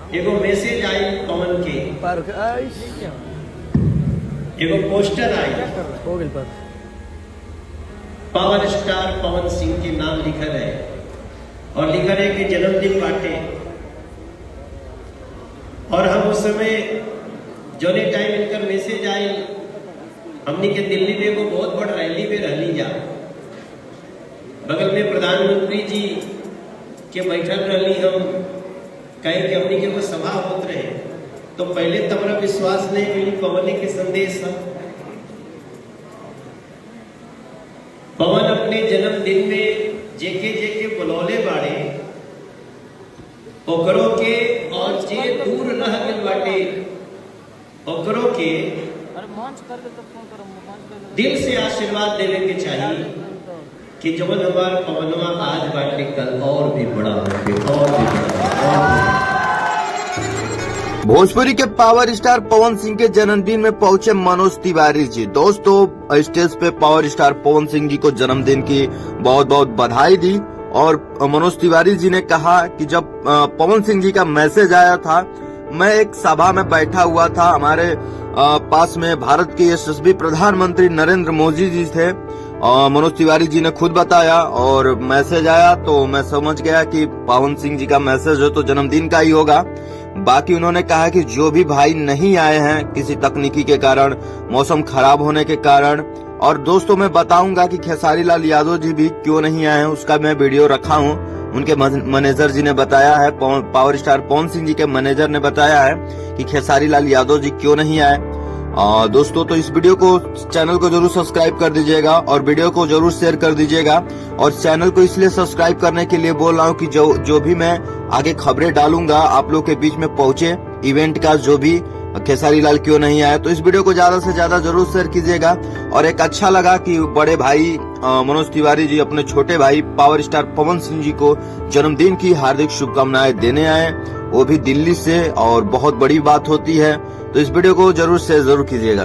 एगो मैसेज आई पवन के, एगो पोस्टर आई, पावर स्टार पवन सिंह के नाम लिखल है और लिखल है कि जन्मदिन बाटे। और हम उस समय जोने टाइम इनका मैसेज आई, हमने के दिल्ली में एगो बहुत बड़ रैली में रहली जा, बगल में प्रधानमंत्री जी के बैठल रहली, हम कहे कि हमने के वो सभा होत रहे, तो पहले तमरा विश्वास नहीं मिली पवन के संदेश था। पवन अपने जन्मदिन में जेके जेके बुलौले बाड़े ओकरों के, और जे दूर रह गइल बाटे ओकरों के दिल से आशीर्वाद देने के चाहिए कि जवन हमार पवनवा आज बाटे कल और भी बड़ा होके, और भी बड़ा। भोजपुरी के पावर स्टार पवन सिंह के जन्मदिन में पहुंचे मनोज तिवारी जी। दोस्तों, स्टेज पे पावर स्टार पवन सिंह जी को जन्मदिन की बहुत बहुत बधाई दी। और मनोज तिवारी जी ने कहा कि जब पवन सिंह जी का मैसेज आया था, मैं एक सभा में बैठा हुआ था, हमारे पास में भारत के यशस्वी प्रधानमंत्री नरेंद्र मोदी जी थे। मनोज तिवारी जी ने खुद बताया, और मैसेज आया तो मैं समझ गया कि पवन सिंह जी का मैसेज हो तो जन्मदिन का ही होगा। बाकी उन्होंने कहा कि जो भी भाई नहीं आए हैं किसी तकनीकी के कारण, मौसम खराब होने के कारण, और दोस्तों मैं बताऊंगा कि खेसारी लाल यादव जी भी क्यों नहीं आए हैं, उसका मैं वीडियो रखा हूं। उनके मैनेजर जी ने बताया है, पावर स्टार पवन सिंह जी के मैनेजर ने बताया है कि खेसारी लाल यादव जी क्यों नहीं आए। दोस्तों, तो इस वीडियो को, चैनल को जरूर सब्सक्राइब कर दीजिएगा और वीडियो को जरूर शेयर कर दीजिएगा। और चैनल को इसलिए सब्सक्राइब करने के लिए बोल रहा हूँ कि जो भी मैं आगे खबरें डालूंगा आप लोग के बीच में पहुंचे, इवेंट का जो भी खेसारी लाल क्यों नहीं आए, तो इस वीडियो को ज्यादा से ज्यादा जरूर शेयर कीजिएगा। और एक अच्छा लगा कि बड़े भाई मनोज तिवारी जी अपने छोटे भाई पावर स्टार पवन सिंह जी को जन्मदिन की हार्दिक शुभकामनाएं देने आए, वो भी दिल्ली से, और बहुत बड़ी बात होती है। तो इस वीडियो को जरूर शेयर जरूर कीजिएगा।